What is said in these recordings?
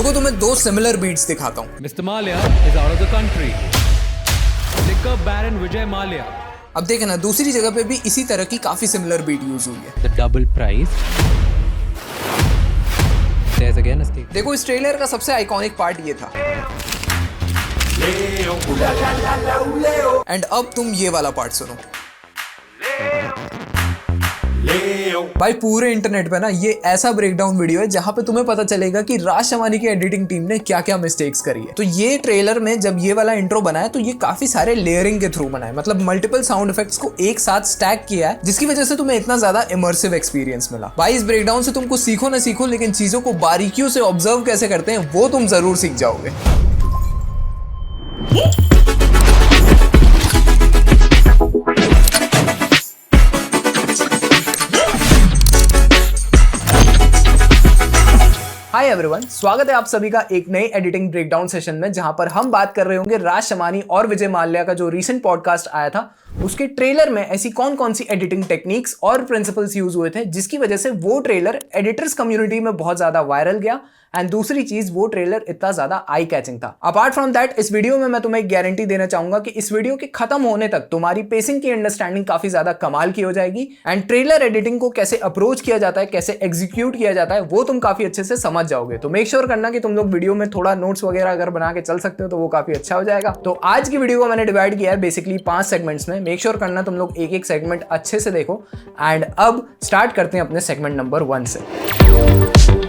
रुको तुम्हें दो सिमिलर बीट्स दिखाता हूँ। Mr. Malia is out of the country. Liquor Baron Vijay Malia. अब देखे ना, दूसरी जगह पे भी इसी तरह की काफी सिमिलर बीट यूज हुई है। The double price. There's again a stick. देखो इस ट्रेलर का सबसे आइकॉनिक पार्ट ये था। एंड अब तुम ये वाला पार्ट सुनो। भाई पूरे इंटरनेट पे ना ये ऐसा ब्रेकडाउन वीडियो है जहां पे तुम्हें पता चलेगा कि राज शमानी की एडिटिंग टीम ने क्या क्या मिस्टेक्स करी है। तो ये ट्रेलर में जब ये वाला इंट्रो बना है तो ये काफी सारे लेयरिंग के थ्रू बना है, मतलब मल्टीपल साउंड इफेक्ट्स को एक साथ स्टैक किया है, जिसकी वजह से तुम्हें इतना ज्यादा इमर्सिव एक्सपीरियंस मिला। भाई इस ब्रेकडाउन से तुमको सीखो ना सीखो, लेकिन चीजों को बारीकियों से ऑब्जर्व कैसे करते हैं वो तुम जरूर सीख जाओगे। हाय एवरीवन, स्वागत है आप सभी का एक नई एडिटिंग ब्रेकडाउन सेशन में, जहां पर हम बात कर रहे होंगे राज शमानी और विजय माल्या का जो रीसेंट पॉडकास्ट आया था उसके ट्रेलर में ऐसी कौन कौन सी एडिटिंग टेक्निक्स और प्रिंसिपल्स यूज हुए थे जिसकी वजह से वो ट्रेलर एडिटर्स कम्युनिटी में बहुत ज्यादा वायरल गया। एंड दूसरी चीज, वो ट्रेलर इतना ज्यादा आई कैचिंग था। अपार्ट फ्रॉम दैट, इस वीडियो में मैं तुम्हें एक गारंटी देना चाहूंगा कि इस वीडियो के खत्म होने तक तुम्हारी पेसिंग की अंडरस्टैंडिंग काफी ज्यादा कमाल की हो जाएगी। एंड ट्रेलर एडिटिंग को कैसे अप्रोच किया जाता है, कैसे एग्जीक्यूट किया जाता है, वो तुम काफी अच्छे से समझ जाओगे। तो मेक श्योर करना कि तुम लोग वीडियो में थोड़ा नोट्स वगैरह अगर बना के चल सकते हो तो वो काफी अच्छा हो जाएगा। तो आज की वीडियो को मैंने डिवाइड किया है बेसिकली 5 सेगमेंट्स में। मेक श्योर करना तुम लोग एक एक सेगमेंट अच्छे से देखो। एंड अब स्टार्ट करते हैं अपने सेगमेंट नंबर 1 से।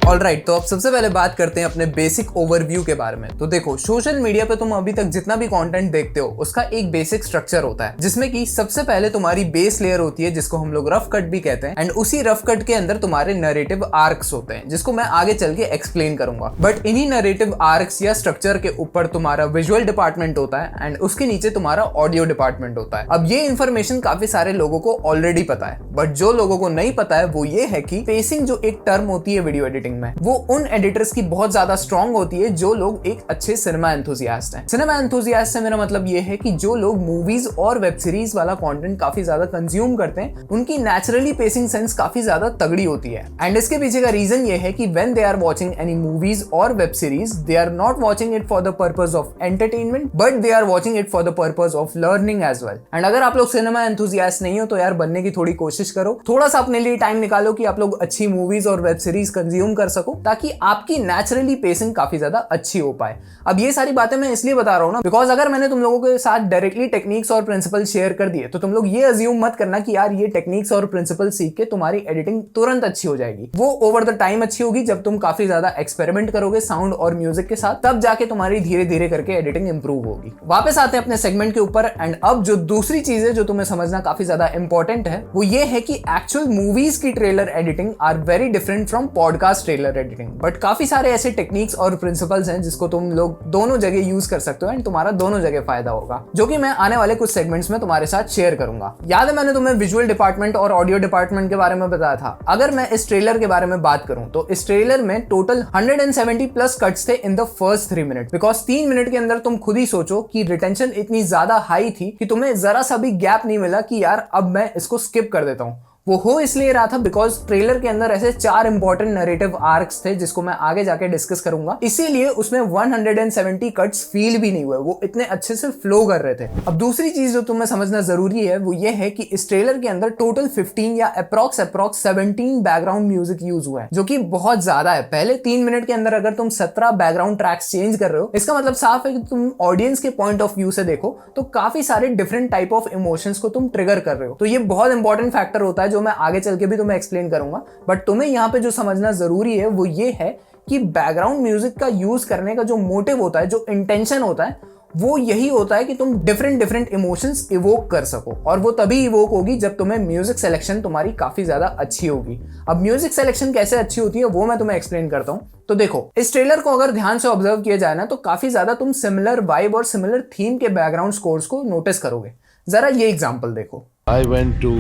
ऑलराइट, तो अब सबसे पहले बात करते हैं अपने बेसिक ओवरव्यू के बारे में। तो देखो, सोशल मीडिया पे तुम अभी तक जितना भी कंटेंट देखते हो उसका एक बेसिक स्ट्रक्चर होता है, जिसमें कि सबसे पहले तुम्हारी बेस लेयर होती है जिसको हम लोग रफ कट भी कहते हैं। एंड उसी रफ कट के अंदर तुम्हारे नरेटिव आर्क्स होते हैं जिसको मैं आगे चल के एक्सप्लेन करूंगा। बट इन्हीं नरेटिव आर्क्स या स्ट्रक्चर के ऊपर तुम्हारा विजुअल डिपार्टमेंट होता है एंड उसके नीचे तुम्हारा ऑडियो डिपार्टमेंट होता है। अब ये इन्फॉर्मेशन काफी सारे लोगों को ऑलरेडी पता है, बट जो लोगों को नहीं पता है वो ये है कि पेसिंग जो एक टर्म होती है वीडियो एडिटिंग में, वो उन एडिटर्स की बहुत ज्यादा स्ट्रांग होती है जो लोग एक अच्छे सिनेमा एंथुसियास्ट हैं। सिनेमा एंथुसियास्ट से मेरा मतलब ये है कि जो लोग मूवीज और वेब सीरीज वाला कंटेंट काफी ज्यादा कंज्यूम करते हैं, उनकी नेचुरली पेसिंग सेंस काफी ज्यादा तगड़ी होती है। एंड इसके पीछे का रीजन ये है कि when they are watching any movies और web series, they are not watching it for the purpose of entertainment, but they are watching it for the purpose of learning as well. And अगर आप लोग cinema enthusiast नहीं हो तो यार बनने की थोड़ी कोशिश करो, थोड़ा सा अपने लिए टाइम निकालो कि आप लोग अच्छी मूवीज और वेब सीरीज कंज्यूम कर सको, ताकि आपकी नेचुरली पेसिंग काफी ज्यादा अच्छी हो पाए। अब ये सारी बातें मैं इसलिए बता रहा हूं ना, बिकॉज अगर मैंने तुम लोगों के साथ डायरेक्टली टेक्निक्स और प्रिंसिपल शेयर कर दिए तो तुम लोग ये अज्यूम मत करना कि यार ये टेक्निक्स और प्रिंसिपल सीख के तुम्हारी एडिटिंग तुरंत अच्छी हो जाएगी। वो ओवर द टाइम अच्छी होगी, जब तुम काफी ज्यादा एक्सपेरिमेंट करोगे साउंड और म्यूजिक के साथ, तब जाके तुम्हारी धीरे धीरे करके एडिटिंग इंप्रूव होगी। वापस आते हैं अपने सेगमेंट के ऊपर। एंड अब जो दूसरी चीज है जो तुम्हें समझना काफी ज्यादा इंपॉर्टेंट है, वो ये है कि एक्चुअल मूवीज की trailer editing are very different from podcast trailer editing. But काफी सारे ऐसे टेक्निक्स और प्रिंसिपल्स हैं जिसको तुम लोग दोनों जगह यूज कर सकते हो एंड तुम्हारा दोनों जगह फायदा होगा, जो कि मैं आने वाले कुछ सेगमेंट्स में तुम्हारे साथ शेयर करूंगा। याद है मैंने तुम्हें विजुअल डिपार्टमेंट और ऑडियो डिपार्टमेंट के बारे में बताया था। अगर मैं इस ट्रेलर के बारे में बात करूं तो इस ट्रेलर में टोटल 170 प्लस कट्स थे in the first 3 minute, because 3 minute के अंदर तुम खुद ही सोचो कि रिटेंशन इतनी ज्यादा हाई थी कि तुम्हें जरा सा भी गैप नहीं मिला कि यार अब मैं इसको स्किप कर देता हूं। वो हो इसलिए रहा था बिकॉज ट्रेलर के अंदर ऐसे 4 इंपॉर्टेंट नरेटिव आर्क्स थे जिसको मैं आगे जाके डिस्कस करूंगा, इसीलिए उसमें 170 कट्स फील भी नहीं हुए, वो इतने अच्छे से फ्लो कर रहे थे। अब दूसरी चीज जो तुम्हें समझना जरूरी है वो ये है कि इस ट्रेलर के अंदर टोटल 15 या अप्रॉक्स 17 बैकग्राउंड म्यूजिक यूज हुआ है, जो कि बहुत ज्यादा है। पहले 3 मिनट के अंदर अगर तुम 17 बैकग्राउंड ट्रैक्स चेंज कर रहे हो, इसका मतलब साफ है कि तुम ऑडियंस के पॉइंट ऑफ व्यू से देखो तो काफी सारे डिफरेंट टाइप ऑफ इमोशंस को तुम ट्रिगर कर रहे हो। तो ये बहुत इंपॉर्टेंट फैक्टर होता है जो मैं आगे चल के भी तुम्हें एक्सप्लेन करूंगा। बट तुम्हें यहां पे जो समझना जरूरी है वो ये है कि बैकग्राउंड म्यूजिक का यूज करने का जो मोटिव होता है, जो इंटेंशन होता है, वो यही होता है कि तुम डिफरेंट इमोशंस इवोक कर सको। और वो तभी इवोक होगी जब तुम्हें म्यूजिक सिलेक्शन तुम्हारी काफी ज्यादा अच्छी होगी। अब म्यूजिक सिलेक्शन कैसे अच्छी होती है वो मैं तुम्हें एक्सप्लेन करता हूं। तो देखो, इस ट्रेलर को अगर ध्यान से ऑब्जर्व किया जाए ना तो काफी ज्यादा तुम सिमिलर वाइब और सिमिलर थीम के बैकग्राउंड स्कोर्स को नोटिस करोगे। जरा ये एग्जांपल देखो। I went to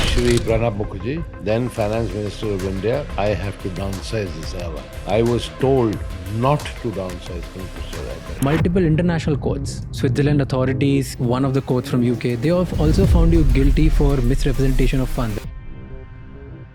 Shri Pranab Mukherjee, then Finance Minister of India. I have to downsize the server. I was told not to downsize things. Multiple international courts, Switzerland authorities, one of the courts from UK, they have also found you guilty for misrepresentation of funds.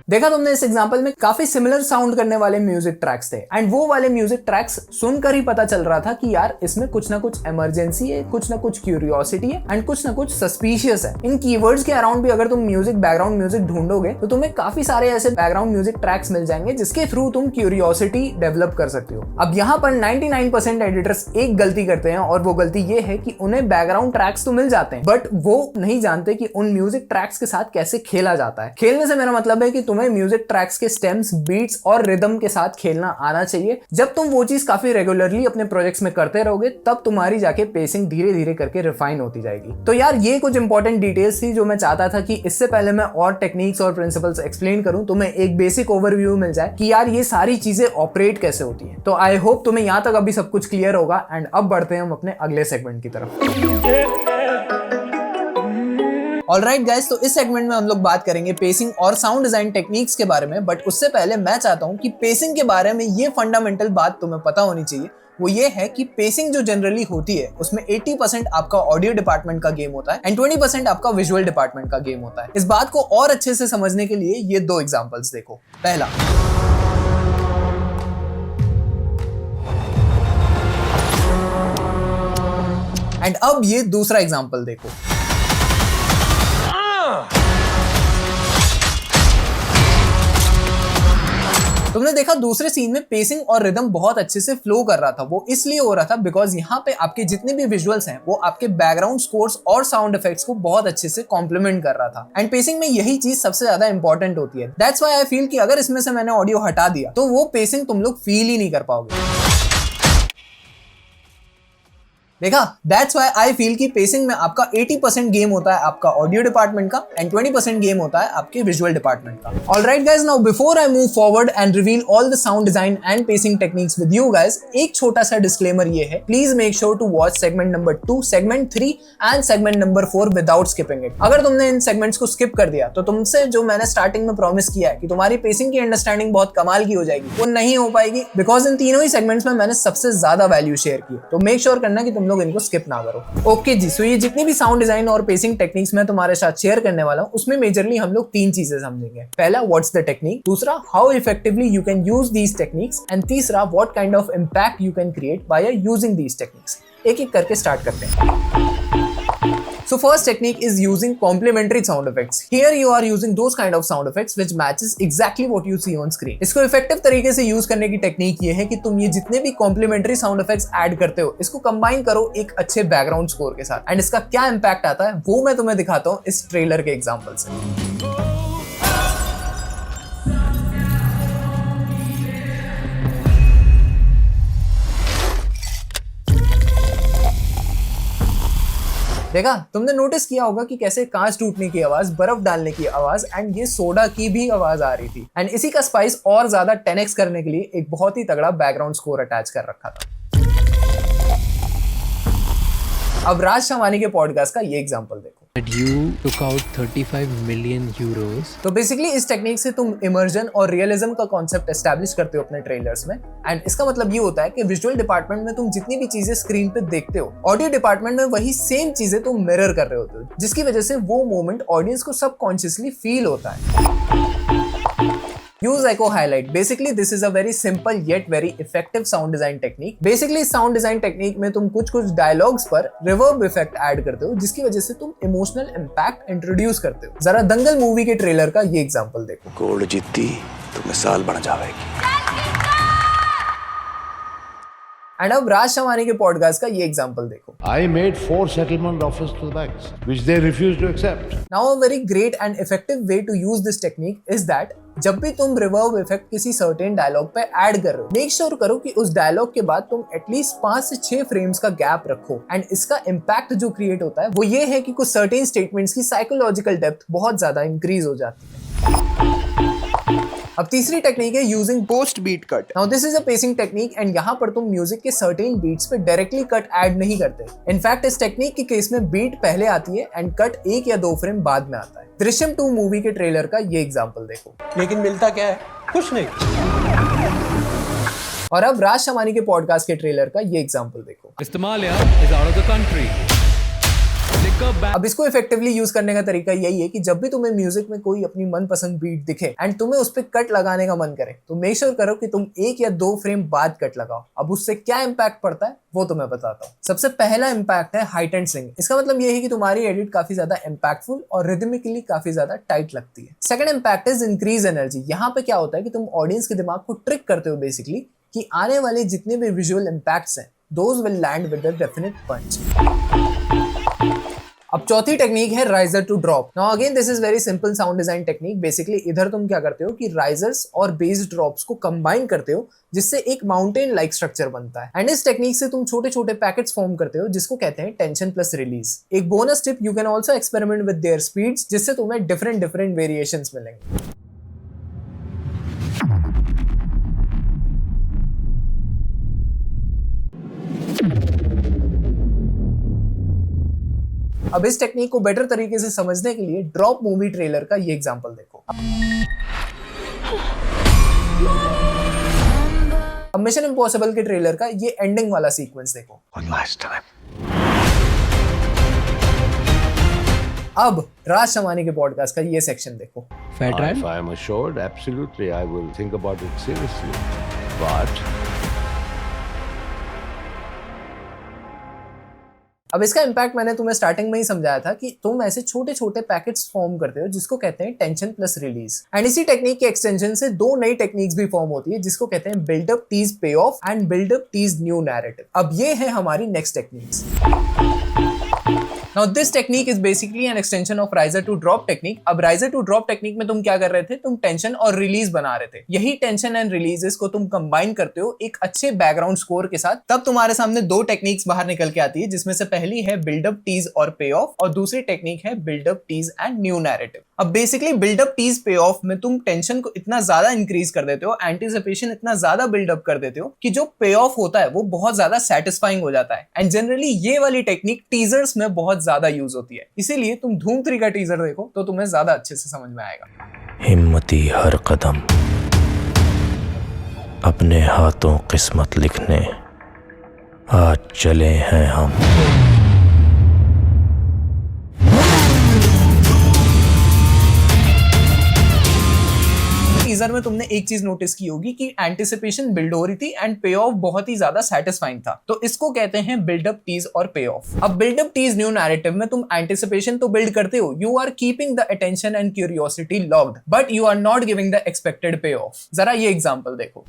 देखा तुमने इस example में काफी similar sound करने वाले music tracks थे and वो वाले म्यूजिक ट्रैक्स सुनकर ही पता चल रहा था कि यार इसमें कुछ ना कुछ इमरजेंसी है, कुछ ना कुछ क्यूरियोसिटी है एंड कुछ ना कुछ सस्पिशियस है। इन कीवर्ड्स के अराउंड भी अगर तुम म्यूजिक बैकग्राउंड म्यूजिक ढूंढोगे तो तुम्हें काफी सारे ऐसे बैकग्राउंड म्यूजिक ट्रैक्स मिल जाएंगे जिसके थ्रू तुम क्यूरियोसिटी डेवलप कर सकते हो। अब यहाँ पर 99% एडिटर्स एक गलती करते हैं और वो गलती ये है कि उन्हें बैकग्राउंड ट्रैक्स तो मिल जाते हैं बट वो नहीं जानते कि उन म्यूजिक ट्रैक्स के साथ कैसे खेला जाता है। खेलने से मेरा मतलब है कि तुम्हें म्यूजिक ट्रैक्स के स्टेम्स, बीट्स और रिदम के साथ खेलना आना चाहिए। जब तुम वो चीज काफी रेगुलरली अपने प्रोजेक्ट्स में करते रहोगे तब तुम्हारी जाके पेसिंग धीरे धीरे करके रिफाइन होती जाएगी। तो यार ये कुछ इंपॉर्टेंट डिटेल्स थी जो मैं चाहता था कि इससे पहले मैं और टेक्निक्स और प्रिंसिपल्स एक्सप्लेन करूं तुम्हें एक बेसिक ओवरव्यू मिल जाए कि यार ये सारी चीजें ऑपरेट कैसे होती है। तो आई होप तुम्हें यहाँ तक अभी सब कुछ क्लियर होगा एंड अब बढ़ते हैं हम अपने अगले सेगमेंट की तरफ। ऑलराइट गाइस, तो इस सेगमेंट में हम लोग बात करेंगे पेसिंग और साउंड डिजाइन टेक्निक्स के बारे में, बट उससे पहले मैं चाहता हूं कि पेसिंग के बारे में ये फंडामेंटल बात तुम्हें पता होनी चाहिए। वो ये है कि पेसिंग जो जनरली होती है उसमें 80% आपका ऑडियो डिपार्टमेंट का गेम होता है एंड 20% आपका विजुअल डिपार्टमेंट का गेम होता है। इस बात को और अच्छे से समझने के लिए ये दो एग्जांपल्स देखो। पहला, एंड अब ये दूसरा एग्जांपल देखो। तुमने देखा दूसरे सीन में पेसिंग और रिदम बहुत अच्छे से फ्लो कर रहा था। वो इसलिए हो रहा था बिकॉज यहाँ पे आपके जितने भी विजुअल्स हैं वो आपके बैकग्राउंड स्कोर्स और साउंड इफेक्ट्स को बहुत अच्छे से कॉम्प्लीमेंट कर रहा था एंड पेसिंग में यही चीज सबसे ज्यादा इंपॉर्टेंट होती है। दैट्स व्हाई आई फील कि अगर इसमें से मैंने ऑडियो हटा दिया तो वो पेसिंग तुम लोग फील ही नहीं कर पाओगे। देखा, दैट्स व्हाई आई फील कि पेसिंग में आपका 80% गेम होता है आपका ऑडियो डिपार्टमेंट का एंड 20% गेम होता है आपके विजुअल डिपार्टमेंट का। Alright guys, now before I move forward and reveal all the sound design and pacing techniques with you guys, एक छोटा सा डिस्क्लेमर ये है, please make sure to watch segment number 2, segment 3 and segment number 4 without skipping it. अगर तुमने इन segments को skip कर दिया तो तुमसे जो मैंने स्टार्टिंग में प्रॉमिस किया है कि तुम्हारी पेसिंग की अंडरस्टैंडिंग बहुत कमाल की हो जाएगी, वो नहीं हो पाएगी बिकॉज इन तीनों ही सेगमेंट्स में मैंने सबसे ज्यादा वैल्यू शेयर की। तो मेक श्योर करना कि तुम लोग इनको स्किप ना करो। ओके जी, सो ये जितनी भी साउंड डिजाइन और पेसिंग टेक्निक्स मैं तुम्हारे साथ शेयर करने वाला हूं उसमें मेजरली हम लोग 3 चीजें समझेंगे। पहला, व्हाट्स द टेक्निक, दूसरा, how effectively you can use these techniques and तीसरा, what kind of impact you can create by using these techniques. एक एक करके स्टार्ट करते हैं। So first technique is using complementary sound effects. Here you are using those kind of sound effects which matches exactly what you see on screen. इसको effective तरीके से use करने की टेक्निक ये है कि तुम ये जितने भी कॉम्प्लीमेंट्री साउंड इफेक्ट्स ऐड करते हो इसको कंबाइन करो एक अच्छे बैकग्राउंड स्कोर के साथ एंड इसका क्या इम्पैक्ट आता है वो मैं तुम्हें दिखाता हूँ इस ट्रेलर के एग्जाम्पल से। देखा, तुमने नोटिस किया होगा कि कैसे कांच टूटने की आवाज, बर्फ डालने की आवाज एंड ये सोडा की भी आवाज आ रही थी एंड इसी का स्पाइस और ज्यादा 10x करने के लिए एक बहुत ही तगड़ा बैकग्राउंड स्कोर अटैच कर रखा था। अब राज शमानी के पॉडकास्ट का ये एग्जांपल देखो। You took out 35 million euros. तो बेसिकली इस टेक्निक से तुम इमर्जन और रियलिज्म का कॉन्सेप्ट एस्टैब्लिश करते हो अपने ट्रेलर्स में एंड इसका मतलब ये होता है कि विजुअल डिपार्टमेंट में तुम जितनी भी चीजें स्क्रीन पे देखते हो, ऑडियो डिपार्टमेंट में वही सेम चीजें तुम मिरर कर रहे होते हो, जिसकी वजह से वो मोमेंट ऑडियंस को सबकॉन्शियसली फील होता है। Use echo highlight. Basically, this is a very simple yet very effective sound design technique. Basically, sound design technique में तुम कुछ dialogues पर reverb effect add करते हो, जिसकी वजह से तुम emotional impact introduce करते हो। जरा दंगल मूवी के ट्रेलर का ये एग्जांपल देखो। गोल्ड जीती तो मिसाल बन जाएगी। एंड अब राज शमानी के पॉडकास्ट का ये एग्जांपल देखो। I made 4 settlement offers to the banks, which they refused to accept. Now a very great and effective way to use this technique is that जब भी तुम रिवर्ब इफेक्ट किसी सर्टेन डायलॉग पे add कर रहे हो, make sure करो कि उस डायलॉग के बाद तुम एटलीस्ट 5 से 6 फ्रेम्स का गैप रखो एंड इसका इम्पैक्ट जो क्रिएट होता है वो ये है कि कुछ सर्टेन स्टेटमेंट्स की साइकोलॉजिकल डेप्थ बहुत ज्यादा इंक्रीज हो जाती है। अब तीसरी टेक्निक है using post beat cut. Now this is a pacing technique and यहाँ पर तुम म्यूजिक के सर्टेन बीट्स पे डायरेक्टली कट ऐड नहीं करते। इनफैक्ट इस टेक्निक के केस में बीट पहले आती है एंड कट 1 या 2 फ्रेम बाद में आता है। दृश्यम 2 मूवी के ट्रेलर का ये एग्जांपल देखो। लेकिन मिलता क्या है? कुछ नहीं। और अब राज शमानी के पॉडकास्ट के ट्रेलर का ये एग्जांपल देखो। Istamalia is out of the country. अब इसको इफेक्टिवली यूज करने का तरीका यही है कि जब भी तुम्हें म्यूजिक में कोई अपनी मनपसंद बीट दिखे एंड तुम्हें उस पर कट लगाने का मन करे तो मेक श्योर करो कि तुम 1 या 2 फ्रेम बाद कट लगाओ। अब उससे क्या इंपैक्ट पड़ता है वो तुम्हें बताता हूँ। सबसे पहला इंपैक्ट है हाइटेंड सिंग। इसका मतलब ये है कि तुम्हारी एडिट काफी ज्यादा इंपैक्टफुल और रिदमिकली काफी ज्यादा टाइट लगती है। Second impact is increase energy. यहाँ पे क्या होता है कि तुम ऑडियंस के दिमाग को ट्रिक करते हो बेसिकली कि आने वाले जितने भी विजुअल इंपैक्ट्स हैं those will land with a definite punch. अब चौथी टेक्निक है riser to drop. Now again this is very simple sound design technique. Basically इधर तुम क्या करते हो कि राइजर्स और बेस ड्रॉप्स को कंबाइन करते हो जिससे एक माउंटेन लाइक स्ट्रक्चर बनता है एंड इस टेक्निक से तुम छोटे छोटे पैकेट्स फॉर्म करते हो जिसको कहते हैं टेंशन प्लस रिलीज। एक bonus tip, you can also experiment with their speeds जिससे तुम्हें डिफरेंट वेरिएशंस मिलेंगे। अब इस टेक्निक को बेटर तरीके से समझने के लिए ड्रॉप मूवी ट्रेलर का ये एग्जांपल देखो। अब मिशन इम्पॉसिबल के ट्रेलर का ये एंडिंग वाला सीक्वेंस देखो। अब राज शमानी के पॉडकास्ट का ये सेक्शन देखो। If I am assured, absolutely, I will think about it seriously. But अब इसका इंपैक्ट मैंने तुम्हें स्टार्टिंग में ही समझाया था कि तुम ऐसे छोटे छोटे पैकेट्स फॉर्म करते हो जिसको कहते हैं टेंशन प्लस रिलीज एंड इसी टेक्निक के एक्सटेंशन से 2 नई टेक्निक्स भी फॉर्म होती है जिसको कहते हैं buildup tease pay off and buildup tease new narrative. अब ये है हमारी next techniques. Now this technique is basically an extension of riser to drop technique। अब riser to drop technique में तुम क्या कर रहे थे, तुम टेंशन और रिलीज बना रहे थे। यही टेंशन एंड रिलीजेस को तुम कंबाइन करते हो एक अच्छे बैकग्राउंड स्कोर के साथ, तब तुम्हारे सामने 2 टेक्निक्स बाहर निकल के आती है जिसमें से पहली है बिल्डअप टीज और पे ऑफ और दूसरी टेक्निक है buildup tease and new narrative. अब basically buildup tease pay off में तुम टेंशन को इतना ज्यादा इंक्रीज कर देते हो, एंटिसिपेशन इतना ज्यादा बिल्डअप कर देते हो कि जो पे ऑफ होता है वो बहुत ज्यादा सेटिस्फाइंग हो जाता है एंड जनरली ये वाली टेक्निक टीजर्स में बहुत ज्यादा यूज होती है। इसीलिए तुम धूम 3 का टीजर देखो तो तुम्हें ज्यादा अच्छे से समझ में आएगा। हिम्मती हर कदम अपने हाथों किस्मत लिखने आज चले हैं हम। टीजर में तुमने एक चीज नोटिस की होगी कि एंटिसिपेशन बिल्ड हो रही थी एंड पे ऑफ बहुत ही ज्यादा सेटिस्फाइंग था, तो इसको कहते हैं बिल्डअप टीज और पे ऑफ। अब बिल्डअप टीज न्यू नैरेटिव में तुम एंटिसिपेशन तो बिल्ड करते हो, you are keeping the attention and curiosity locked, but you are not giving the expected pay off. जरा ये एग्जांपल देखो।